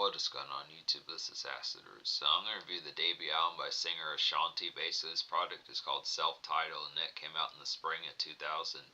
what is going on YouTube? This is Acid Root. So I'm going to review the debut album by singer Ashanti. Basically, this project is called Self-Titled, and it came out in the spring of 2002.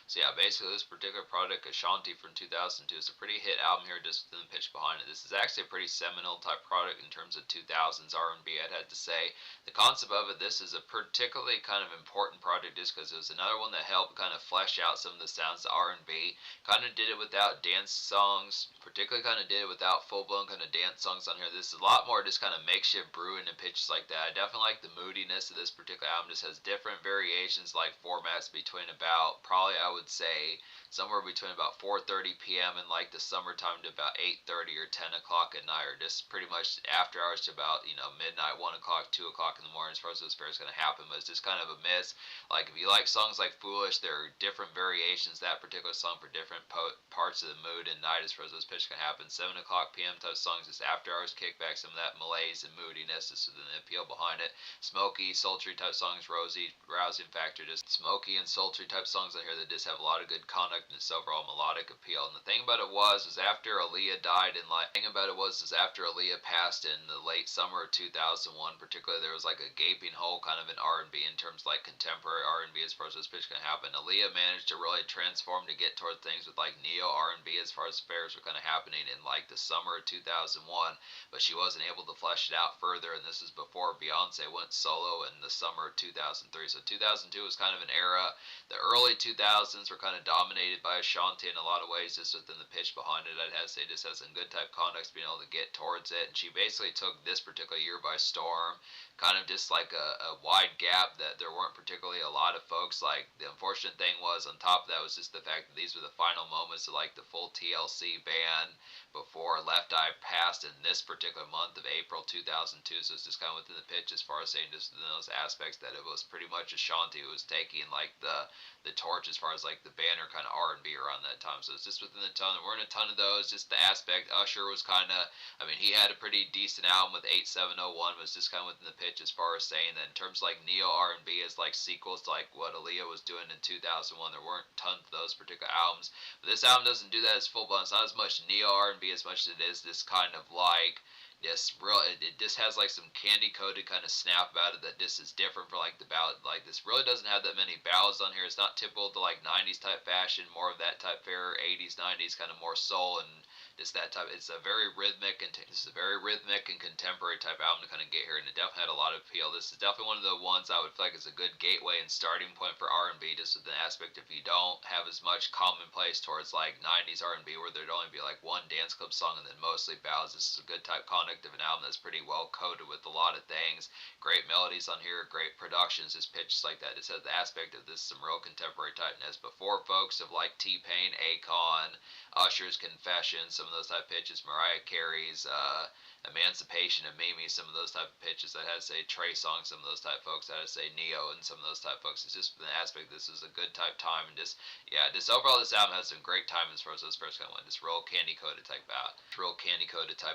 So yeah, basically this particular project, Ashanti from 2002, is a pretty hit album here just within the pitch behind it. This is actually a pretty seminal type product in terms of 2000s R&B, I'd have to say. The concept of it, this is a particularly kind of important project just because it was another one that helped kind of flesh out some of the sounds of R&B. Kind of did it without dance songs, particularly kind of did it without full-blown kind of dance songs on here. This is a lot more just kind of makeshift brewing and pitches like that. I definitely like the moodiness of this particular album. Just has different variations, like formats between about, probably I would say, somewhere between about 4:30 p.m. in like the summertime to about 8:30 or 10 o'clock at night, or just pretty much after hours to about, midnight, 1 o'clock, 2 o'clock in the morning as far as this fair is going to happen. But it's just kind of a miss. Like if you like songs like Foolish, there are different variations of that particular song for different parts of the mood and night as far as those pitches can happen. 7 o'clock p.m. type songs, just after hours kickback, some of that malaise and moodiness is the appeal behind it. Smoky, sultry type songs, rosy, rousing factor, just smoky and sultry type songs on here that just have a lot of good conduct and its overall melodic appeal. And the thing about it was after Aaliyah died, and like, the thing about it was after Aaliyah passed in the late summer of 2001, particularly, there was like a gaping hole kind of in R&B in terms of like contemporary R&B as far as this pitch can happen. Aaliyah managed to really transform to get toward things with like neo R&B as far as fairs were kind of happening in like the summer of 2001, but she wasn't able to flesh it out further, and this is before Beyonce went solo in the summer of 2003. So 2002 was kind of an era. The early 2000s were kind of dominated by Ashanti in a lot of ways, just within the pitch behind it. I'd have to say just has some good type context being able to get towards it, and she basically took this particular year by storm. Kind of just like a wide gap that there weren't particularly a lot of folks. Like, the unfortunate thing was, on top of that, was just the fact that these were the final moments of like the full TLC ban before Left Eye passed in this particular month of April 2002. So it's just kind of within the pitch as far as saying just in those aspects that it was pretty much Ashanti who was taking like the torch as far as like the banner kind of R&B around that time. So it's just within the ton. There weren't a ton of those. Just the aspect. Usher was kind of, I mean, he had a pretty decent album with 8701, was just kind of within the pitch as far as saying that in terms of like neo R&B as like sequels to like what Aaliyah was doing in 2001, there weren't tons of those particular albums. But this album doesn't do that as full blown. It's not as much neo R&B as much as it is this kind of like it just has like some candy coated kind of snap about it that this is different for like the ballad. Like, this really doesn't have that many ballads on here. It's not typical to like 90s type fashion, more of that type fair 80s 90s kind of more soul and just that type. It's a very rhythmic and contemporary type album to kind of get here, and it definitely had a lot of appeal. This is definitely one of the ones I would feel like is a good gateway and starting point for R&B, just with the aspect if you don't have as much commonplace towards like 90s R&B where there'd only be like one dance club song and then mostly ballads. This is a good type conduct of an album that's pretty well coded with a lot of things. Great melodies on here, great productions, just pitches like that. It has the aspect of this some real contemporary tightness. Before folks of like T-Pain, Akon, Usher's Confession, some of those type pitches, Mariah Carey's Emancipation of Mimi, some of those type of pitches. I had to say Trey Songz, some of those type folks. I had to say Neo and some of those type folks. It's just the aspect. This is a good type time, and just overall this album has some great time as far as those first kind of went. This real candy coated type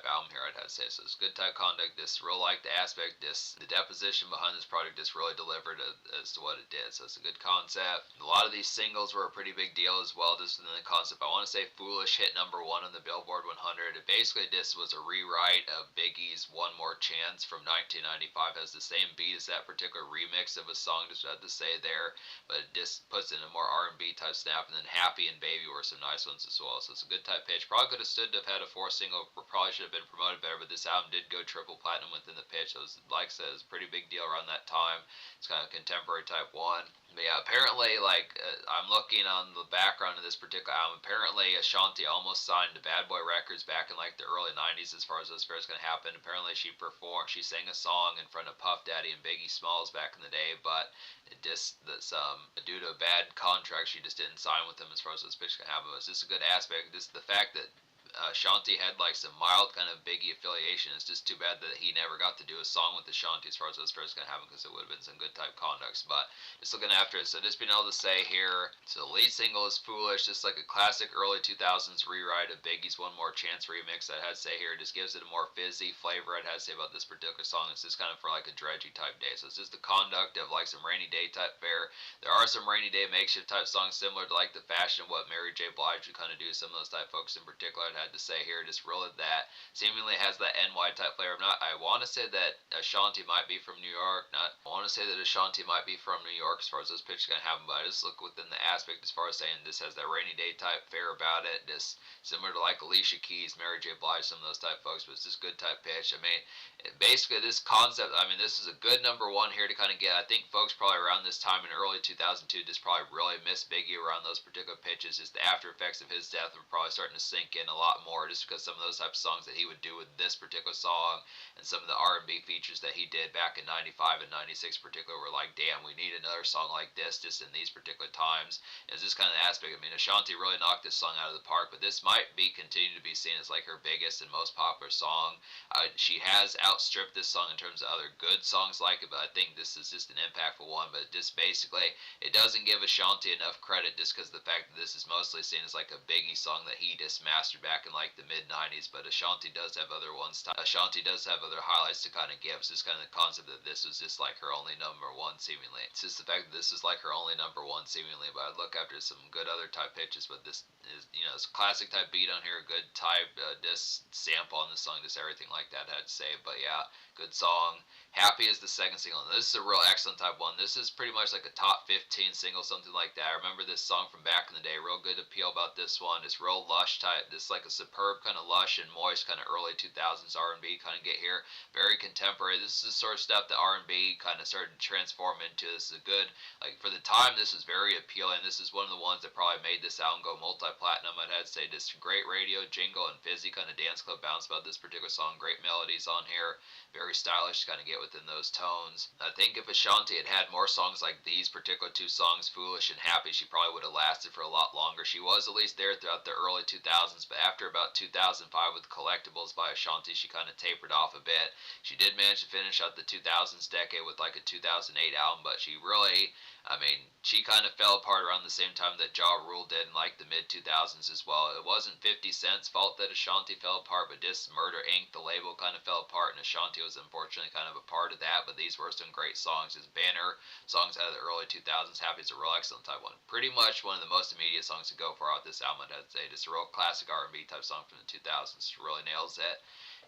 album here. I'd have to say. So it's good type conduct. Just real like the aspect. The deposition behind this project just really delivered as to what it did. So it's a good concept. A lot of these singles were a pretty big deal as well. Just within the concept, I want to say Foolish hit #1 on the Billboard 100. It basically just was a rewrite of Biggie's One More Chance from 1995. It has the same beat as that particular remix of a song, just had to say there, but it just puts in a more R&B type snap. And then Happy and Baby were some nice ones as well. So it's a good type pitch. Probably could have stood to have had a 4th single, probably should have been promoted better, but this album did go triple platinum within the pitch. So it was, like I said, it was a pretty big deal around that time. It's kind of contemporary type one. But yeah, apparently, I'm looking on the background of this particular album. Apparently, Ashanti almost signed to Bad Boy Records back in like the early 90s as far as those fairs going to happen. Apparently, she sang a song in front of Puff Daddy and Biggie Smalls back in the day, but due to a bad contract, she just didn't sign with them as far as those pitches can happen. But it's just a good aspect. Just the fact that Ashanti had like some mild kind of Biggie affiliation. It's just too bad that he never got to do a song with Ashanti as far as those first gonna happen, because it would have been some good type conducts. But just looking after it, so just being able to say here, so the lead single is Foolish, just like a classic early 2000s rewrite of Biggie's One More Chance remix. I had to say here, it just gives it a more fizzy flavor. I'd have to say about this particular song, it's just kind of for like a dredgy type day. So it's just the conduct of like some rainy day type fare. There are some rainy day makeshift type songs similar to like the fashion of what Mary J. Blige would kind of do. Some of those type folks in particular, I'd I had to say here. Just really that seemingly has that NY type flavor. I want to say that Ashanti might be from New York. I want to say that Ashanti might be from New York as far as those pitches gonna have, but I just look within the aspect as far as saying this has that rainy day type fare about it. Just similar to like Alicia Keys, Mary J. Blige, some of those type folks, but it's just good type pitch. I mean, basically this concept. I mean, this is a good number one here to kind of get. I think folks probably around this time in early 2002 just probably really missed Biggie around those particular pitches. Just the after effects of his death were probably starting to sink in a lot more, just because some of those types of songs that he would do with this particular song and some of the R&B features that he did back in 95 and 96 particular were like, damn, we need another song like this just in these particular times. And it's this kind of aspect. I mean, Ashanti really knocked this song out of the park, but this might be continued to be seen as like her biggest and most popular song. She has outstripped this song in terms of other good songs like it, but I think this is just an impactful one. But just basically, it doesn't give Ashanti enough credit just because of the fact that this is mostly seen as like a Biggie song that he just mastered back in like the mid 90s. But Ashanti does have other ones. Ashanti does have other highlights to kind of give. So it's kind of the concept that this was just like her only number one seemingly. It's just the fact that this is like her only number one seemingly. But I'd look after some good other type pitches. But this is, it's a classic type beat on here, good type disc sample on the song, just everything like that I had to say. But yeah, good song. Happy is the second single. Now, this is a real excellent type one. This is pretty much like a top 15 single, something like that. I remember this song from back in the day. Real good appeal about this one. It's real lush type. This like a superb kind of lush and moist kind of early 2000s R&B kind of get here. Very contemporary. This is the sort of stuff that R&B kind of started to transform into. This is a good, like for the time, this is very appealing. This is one of the ones that probably made this album go multi-platinum. I'd have to say just great radio jingle and fizzy kind of dance club bounce about this particular song. Great melodies on here. Very stylish to kind of get within those tones. I think if Ashanti had had more songs like these particular two songs, Foolish and Happy, she probably would have lasted for a lot longer. She was at least there throughout the early 2000s, but after about 2005 with Collectibles by Ashanti, she kind of tapered off a bit. She did manage to finish out the 2000s decade with like a 2008 album, but she really, I mean, she kind of fell apart around the same time that Ja Rule did in like the mid 2000s as well. It wasn't 50 Cent's fault that Ashanti fell apart, but just Murder Inc., the label, kind of fell apart, and Ashanti was unfortunately kind of a part of that. But these were some great songs. His banner songs out of the early 2000s. Happy is a real excellent type one. Pretty much one of the most immediate songs to go for out this album, I'd say. Just a real classic R&B type song from the 2000s. Really nails it.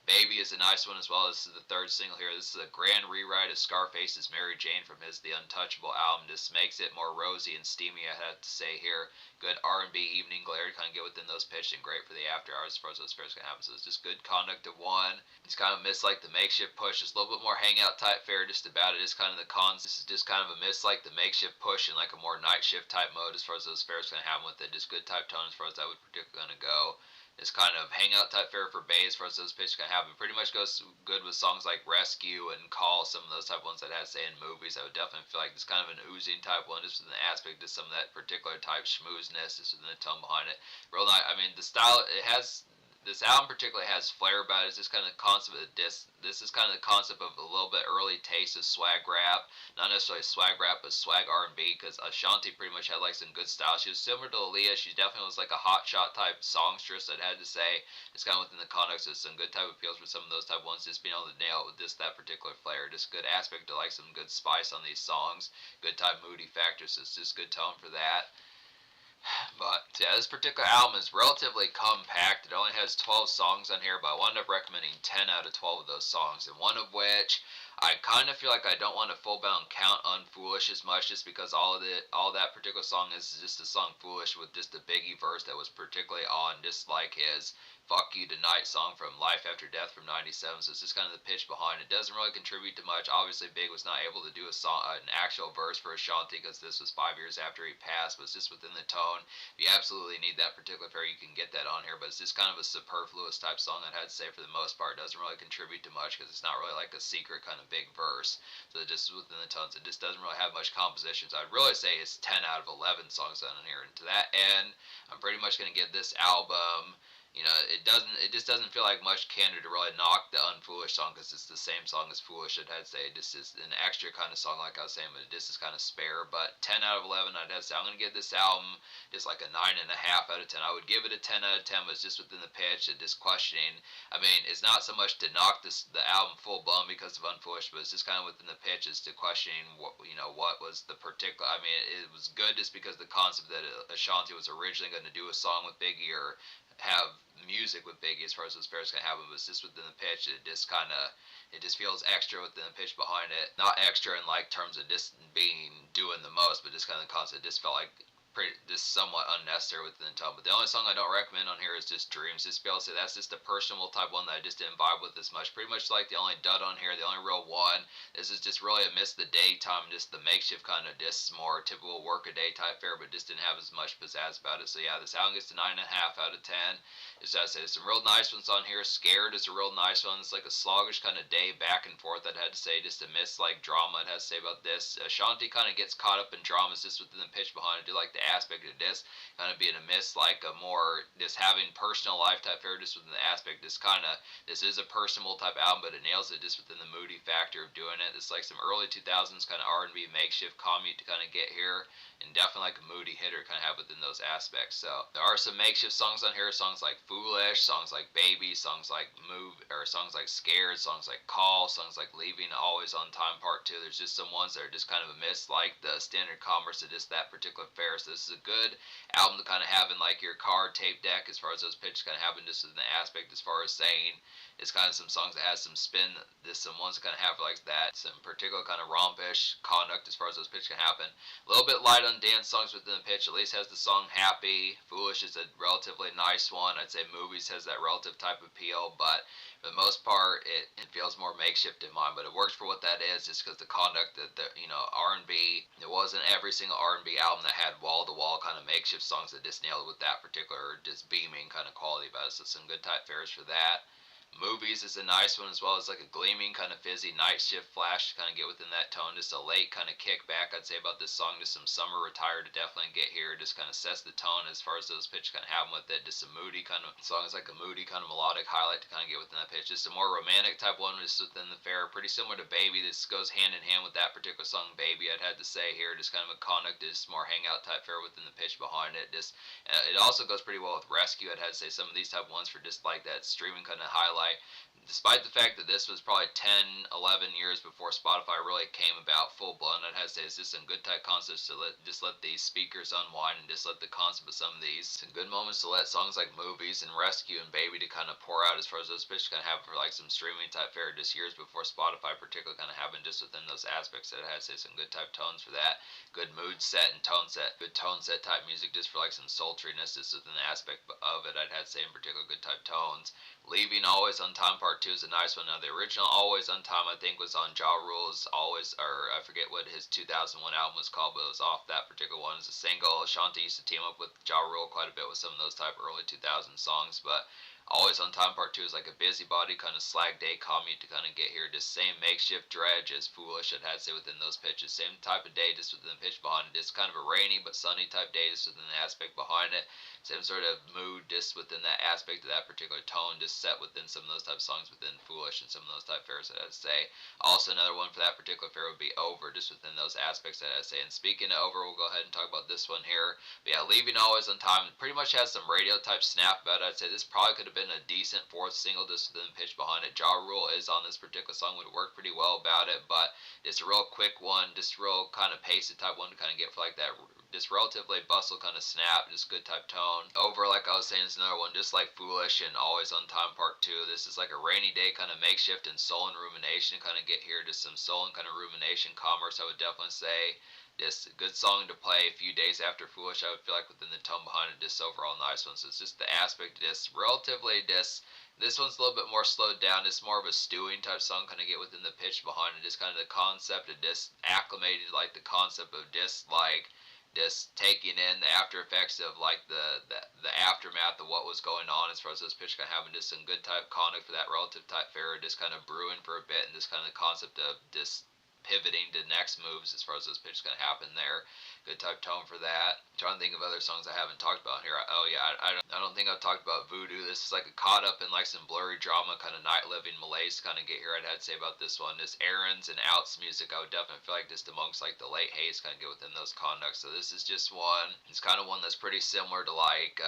Baby is a nice one as well. This is the third single here. This is a grand rewrite of Scarface's Mary Jane from his The Untouchable album. This makes it more rosy and steamy, I have to say here. Good R&B evening glare to kind of get within those pitches, and great for the after hours as far as those fairs can happen. So it's just good conduct of one. It's kind of missed like the makeshift push. Just a little bit more hangout type fare just about it. It's kind of the cons. This is just kind of a miss like the makeshift push in like a more night shift type mode as far as those fairs can happen with it. Just good type tone as far as that would particularly going to go. This kind of hangout type fare for Bay as far as those pitches can happen. Pretty much goes good with songs like Rescue and Call, some of those type ones that I had to say in movies. I would definitely feel like this kind of an oozing type one, just with an aspect to some of that particular type schmoozeness, just with the tone behind it. Real nice. I mean, the style, it has. This album particularly has flair about it. It's just kind of the concept of this. This is kind of the concept of a little bit early taste of swag rap, not necessarily swag rap, but swag R&B. Because Ashanti pretty much had like some good style. She was similar to Aaliyah. She definitely was like a hot shot type songstress. I'd had to say it's kind of within the context of some good type appeals for some of those type ones. Just being able to nail it with that particular flair. Just good aspect to like some good spice on these songs. Good type moody factors. So it's just good tone for that. But yeah, this particular album is relatively compact. It only has 12 songs on here, but I wound up recommending 10 out of 12 of those songs, and one of which I kind of feel like I don't want to full-bound count Unfoolish as much, just because all that particular song is just a song Foolish with just a Biggie verse that was particularly on, just like his Fuck You Tonight song from Life After Death from 97. So it's just kind of the pitch behind it. Doesn't really contribute to much. Obviously, Big was not able to do an actual verse for Ashanti because this was 5 years after he passed, but it's just within the tone. If you absolutely need that particular pair, you can get that on here, but it's just kind of a superfluous type song, I'd have to say, for the most part. It doesn't really contribute to much because it's not really like a secret kind of big verse. So it just within the tones, it just doesn't really have much composition. So I'd really say it's 10 out of 11 songs on here. And to that end, I'm pretty much going to give this album, it just doesn't feel like much candor to really knock the Unfoolish song because it's the same song as Foolish. I'd have to say this is an extra kind of song, like I was saying, but this is kind of spare. But 10 out of 11, I'd have to say I'm going to give this album just like a 9.5 out of 10. I would give it a 10 out of 10, but it's just within the pitch and just questioning. I mean, it's not so much to knock the album full blown because of Unfoolish, but it's just kind of within the pitch as to questioning what was the particular. I mean, it was good just because the concept that Ashanti was originally going to do a song with Biggie, or have music with Biggie as far as those pairs can happen, but it's just within the pitch. It just feels extra within the pitch behind it. Not extra in like terms of just being doing the most, but just kind of the concept. Just felt like just somewhat unnecessary within the tone. But the only song I don't recommend on here is just Dreams. Just be able to say that's just a personal type one that I just didn't vibe with as much. Pretty much like the only dud on here, the only real one. This is just really a miss the daytime, just the makeshift kind of just more typical work a day type fare, but just didn't have as much pizzazz about it. So yeah, this album gets a 9.5 out of 10. As I say, there's some real nice ones on here. Scared is a real nice one. It's like a sluggish kind of day back and forth. I'd have to say, just a miss like drama. I'd have to say about this. Ashanti kind of gets caught up in dramas just within the pitch behind it. I do like the aspect of this kind of being a miss, like a more just having personal life type fare just within the aspect. This is a personal type album, but it nails it just within the moody factor of doing it. It's like some early 2000s kind of R&B makeshift commute to kind of get here, and definitely like a moody hitter kind of have within those aspects. So there are some makeshift songs on here, songs like Foolish, songs like Baby, songs like Move, or songs like Scared, songs like Call, songs like Leaving, Always on Time Part 2. There's just some ones that are just kind of a miss, like the Standard Commerce of just that particular fare. So this is a good album to kind of have in like your car tape deck as far as those pitches kind of happen, just in the aspect as far as saying it's kind of some songs that has some spin. There's some ones that kind of have like that, some particular kind of rompish conduct as far as those pitches can happen. A little bit light on dance songs within the pitch. At least has the song Happy. Foolish is a relatively nice one. I'd say Movies has that relative type of appeal, but for the most part, it feels more makeshift in mine. But it works for what that is, just because the conduct that the R&B. It wasn't every single R&B album that had wall to wall kind of makeshift songs that just nailed it with that particular just beaming kind of quality about it. So some good type fares for that. Movies is a nice one as well as like a gleaming kind of fizzy night shift flash to kind of get within that tone. Just a late kind of kickback I'd say about this song. Just some summer retired to definitely get here. Just kind of sets the tone as far as those pitches kind of have with it. Just a moody kind of song is like a moody kind of melodic highlight to kind of get within that pitch. Just a more romantic type one just within the fare. Pretty similar to Baby. This goes hand in hand with that particular song Baby. I'd have to say here. Just kind of a conduct is more hangout type fare within the pitch behind it. Just it also goes pretty well with Rescue. I'd have to say some of these type ones for just like that streaming kind of highlight. Despite the fact that this was probably 10, 11 years before Spotify really came about full blown, I'd have to say it's just some good type concepts to let these speakers unwind and just let the concept of some of these some good moments to let songs like Movies and Rescue and Baby to kind of pour out as far as those pitches kind of have for like some streaming type fare just years before Spotify particularly kind of happened just within those aspects that I had to say some good type tones for that. Good mood set and tone set, good tone set type music just for like some sultriness just within the aspect of it. I'd have to say in particular good type tones. Leaving Always on Time Part 2 is a nice one. Now, the original Always on Time, I think, was on Ja Rule's Always, or I forget what his 2001 album was called, but it was off that particular one. It's a single. Ashanti used to team up with Ja Rule quite a bit with some of those type of early 2000 songs, but Always on Time Part 2 is like a busybody kind of slag day commute to kind of get here. Just same makeshift dredge as Foolish, I'd have to say, within those pitches. Same type of day, just within the pitch behind it. It's kind of a rainy but sunny type day, just within the aspect behind it. Same sort of mood, just within that aspect of that particular tone, just set within some of those type of songs within Foolish and some of those type fares, I'd say. Also, another one for that particular fare would be Over, just within those aspects that I'd say. And speaking of Over, we'll go ahead and talk about this one here. But yeah, Leaving Always on Time pretty much has some radio type snap about it. I'd say this probably could have been a decent fourth single just within the pitch behind it. Ja Rule is on this particular song, would work pretty well about it, but it's a real quick one, just real kind of pacey type one to kind of get for like that just relatively bustle kind of snap, just good type tone. Over, like I was saying, is another one just like Foolish and Always on Time Part 2. This is like a rainy day kind of makeshift and soul and rumination kind of get here, just some soul and kind of rumination commerce, I would definitely say. Just a good song to play a few days after Foolish, I would feel like, within the tone behind it. Just overall nice one. So it's just the aspect of this relatively this one's a little bit more slowed down. It's more of a stewing type song, kind of get within the pitch behind it. Just kind of the concept of just acclimated, like the concept of just taking in the after effects of like the aftermath of what was going on as far as this pitch kind of having just some good type conduct for that relative type fare, just kind of brewing for a bit, and just kind of the concept of just pivoting to next moves as far as those pitches kind of happen there. Good type tone for that. I'm trying to think of other songs I haven't talked about here. Oh yeah, I don't think I've talked about Voodoo. This is like a caught up in like some blurry drama kind of night living malaise kind of get here. I'd have to say about this one. This errands and outs music, I would definitely feel like just amongst like the late haze kind of get within those conducts. So this is just one. It's kind of one that's pretty similar to like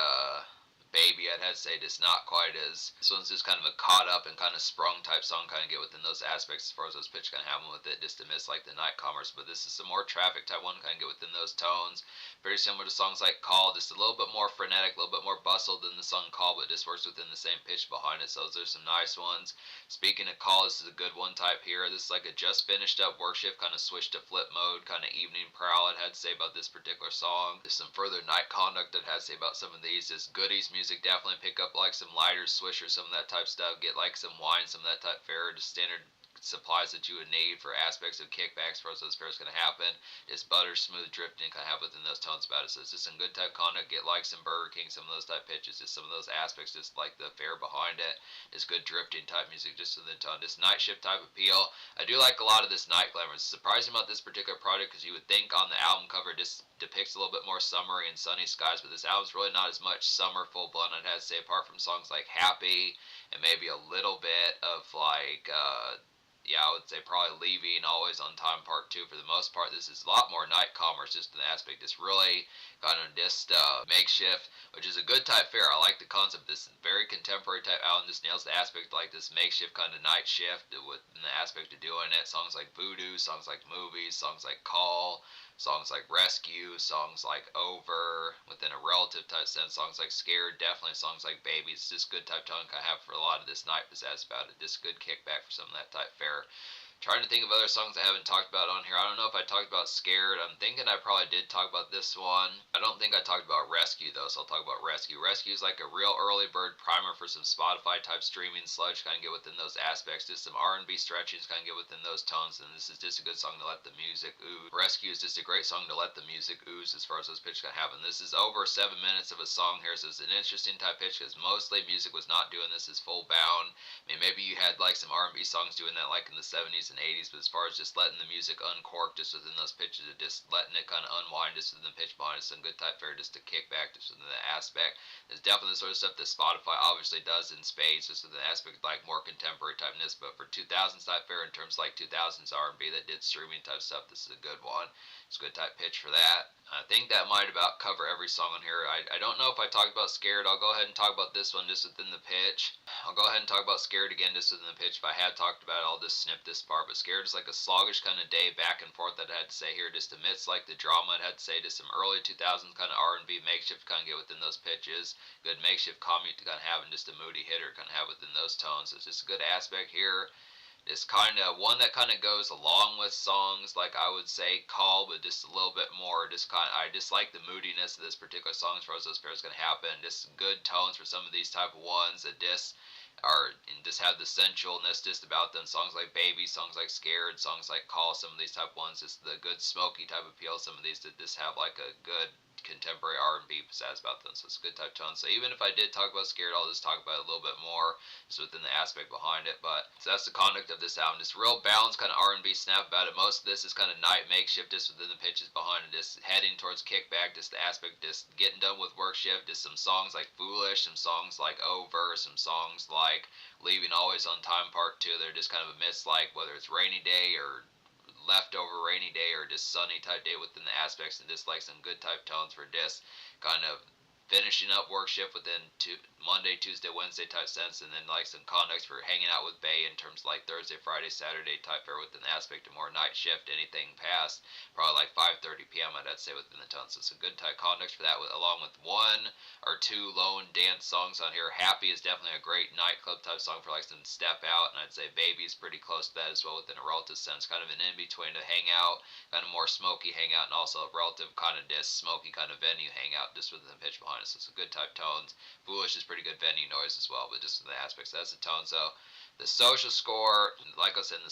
Baby, I'd have to say, just not quite as. This one's just kind of a caught up and kind of sprung type song, kind of get within those aspects as far as those pitch kind of happen with it, just to miss like the night commerce. But this is some more traffic type one, kind of get within those tones. Very similar to songs like Call, just a little bit more frenetic, a little bit more bustle than the song Call, but just works within the same pitch behind it. So those are some nice ones. Speaking of Call, this is a good one type here. This is like a just finished up work shift, kind of switched to flip mode, kind of evening prowl. I'd had to say about this particular song. There's some further night conduct I'd have to say about some of these. Just goodies music, definitely pick up like some lighters, swishers, some of that type stuff. Get like some wine, some of that type fare, just standard supplies that you would need for aspects of kickbacks for those fares going to happen. Just butter smooth drifting kind of have within those tones about it. So it's just some good type conduct. Get like some Burger King, some of those type pitches, just some of those aspects, just like the fare behind it. Just good drifting type music, just within the tone. Just night shift type appeal. I do like a lot of this night glamour. It's surprising about this particular project because you would think on the album cover this depicts a little bit more summery and sunny skies, but this album's really not as much summer full blown, I'd have to say, apart from songs like Happy and maybe a little bit of like yeah, I would say probably Leaving, Always on Time Part 2. For the most part, this is a lot more night commerce, just in the aspect. It's really kind of just makeshift, which is a good type fare. I like the concept. This very contemporary type album just nails the aspect like this makeshift kind of night shift within the aspect of doing it. Songs like Voodoo, songs like Movies, songs like Call, songs like Rescue, songs like Over, within a relative type sense, songs like Scared, definitely songs like Baby. It's just good type tone I have for a lot of this night pizzazz about it. Just good kickback for some of that type fare. Trying to think of other songs I haven't talked about on here. I don't know if I talked about Scared. I'm thinking I probably did talk about this one. I don't think I talked about Rescue though, so I'll talk about Rescue. Rescue is like a real early bird primer for some Spotify type streaming sludge, kind of get within those aspects. Just some R&B stretchings, kind of get within those tones, and this is just a good song to let the music ooze. Rescue is just a great song to let the music ooze as far as those pitches can happen. This is over 7 minutes of a song here, so it's an interesting type pitch because mostly music was not doing this as full bound. I mean, maybe you had like some R&B songs doing that like in the 70s and 80s, but as far as just letting the music uncork just within those pitches, just letting it kind of unwind just within the pitch behind it, some good type fare just to kick back just within the aspect. There's definitely the sort of stuff that Spotify obviously does in spades, just within the aspect like more contemporary typeness, but for 2000s type fare in terms of like 2000s R&B that did streaming type stuff, this is a good one. It's a good type pitch for that. I think that might about cover every song on here. I don't know if I talked about Scared. I'll go ahead and talk about this one just within the pitch. I'll go ahead and talk about Scared again just within the pitch. If I had talked about it, I'll just snip this part. But Scared is like a sluggish kind of day back and forth that I had to say here. Just amidst like the drama, I had to say just some early 2000s kind of R&B makeshift kind of get within those pitches. Good makeshift commute to kind of have and just a moody hitter kind of have within those tones. So it's just a good aspect here. It's kind of one that kind of goes along with songs like I would say Call, but just a little bit more. Just kind of, I just like the moodiness of this particular song as far as those pairs going to happen. Just good tones for some of these type of ones that just are and just have the sensualness just about them. Songs like Baby, songs like Scared, songs like Call, some of these type of ones, just the good smoky type of appeal. Some of these that just have like a good contemporary R&B pizzazz about them, so it's a good type tone. So even if I did talk about Scared, I'll just talk about it a little bit more just within the aspect behind it. But so that's the conduct of this album. Just real balanced kind of R&B snap about it. Most of this is kind of night makeshift just within the pitches behind it, just heading towards kickback, just the aspect, just getting done with work shift. Just some songs like Foolish, some songs like Over, some songs like Leaving Always on Time Part 2. They're just kind of a miss, like whether it's Rainy Day or leftover rainy day or just sunny type day within the aspects, and just like some good type tones for just kind of finishing up work shift within Monday, Tuesday, Wednesday type sense, and then like some conducts for hanging out with Bay in terms of like Thursday, Friday, Saturday type fare within the aspect of more night shift, anything past probably like 5:30 p.m. I'd say within the tone. So some good type conducts for that, along with one or two lone dance songs on here. Happy is definitely a great nightclub type song for like some step out, and I'd say Baby is pretty close to that as well within a relative sense, kind of an in between to hang out, kind of more smoky hangout, and also a relative kind of just smoky kind of venue hangout just within the pitch behind. So it's a good type tones. Foolish is pretty good venue noise as well, but just in the aspects, that's the tone. So the social score, like I said, the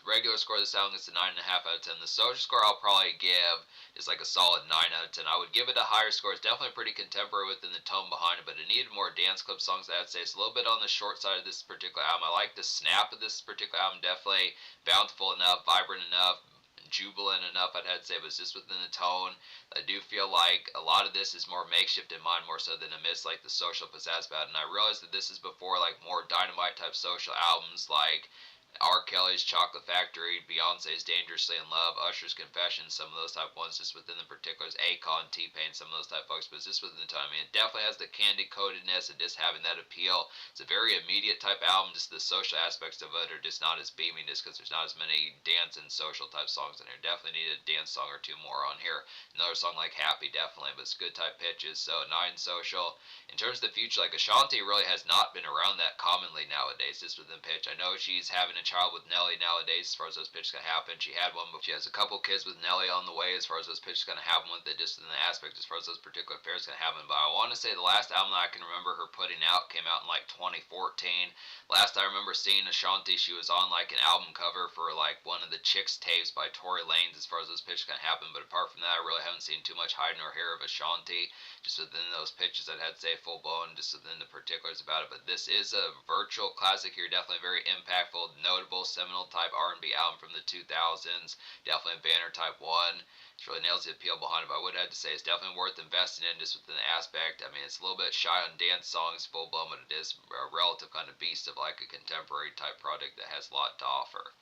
regular score of the song is a 9.5 out of 10. The social score I'll probably give is like a solid 9 out of 10. I would give it a higher score. It's definitely pretty contemporary within the tone behind it, but it needed more dance club songs. I'd say it's a little bit on the short side of this particular album. I like the snap of this particular album, definitely bountiful enough, vibrant enough, jubilant enough, I'd have to say, but it's just within the tone. I do feel like a lot of this is more makeshift in mine, more so than amidst like the social pizzazz about it. And I realize that this is before like more dynamite type social albums like R. Kelly's Chocolate Factory, Beyonce's Dangerously in Love, Usher's Confession, some of those type ones just within the particulars, Akon, T-Pain, some of those type folks, but just within the time. I mean, it definitely has the candy coatedness and just having that appeal. It's a very immediate type album, just the social aspects of it are just not as beaming just because there's not as many dance and social type songs in here. Definitely need a dance song or two more on here. Another song like Happy, definitely, but it's good type pitches, so 9 social. In terms of the future, like Ashanti really has not been around that commonly nowadays, just within pitch. I know she's having a child with Nelly nowadays as far as those pitches can happen. She had one, but she has a couple kids with Nelly on the way as far as those pitches gonna happen with it, just in the aspect as far as those particular affairs gonna happen. But I want to say the last album that I can remember her putting out came out in like 2014. Last I remember seeing Ashanti, she was on like an album cover for like one of the Chicks tapes by Tory Lanez as far as those pitches can happen. But apart from that, I really haven't seen too much hide nor hair of Ashanti just within those pitches. I'd have to say full blown just within the particulars about it. But this is a virtual classic here, definitely very impactful, notable, seminal type R&B album from the 2000s. Definitely a banner type one. It really nails the appeal behind it. But I would have to say it's definitely worth investing in just within the aspect. I mean, it's a little bit shy on dance songs, full blown, but it is a relative kind of beast of like a contemporary type product that has a lot to offer.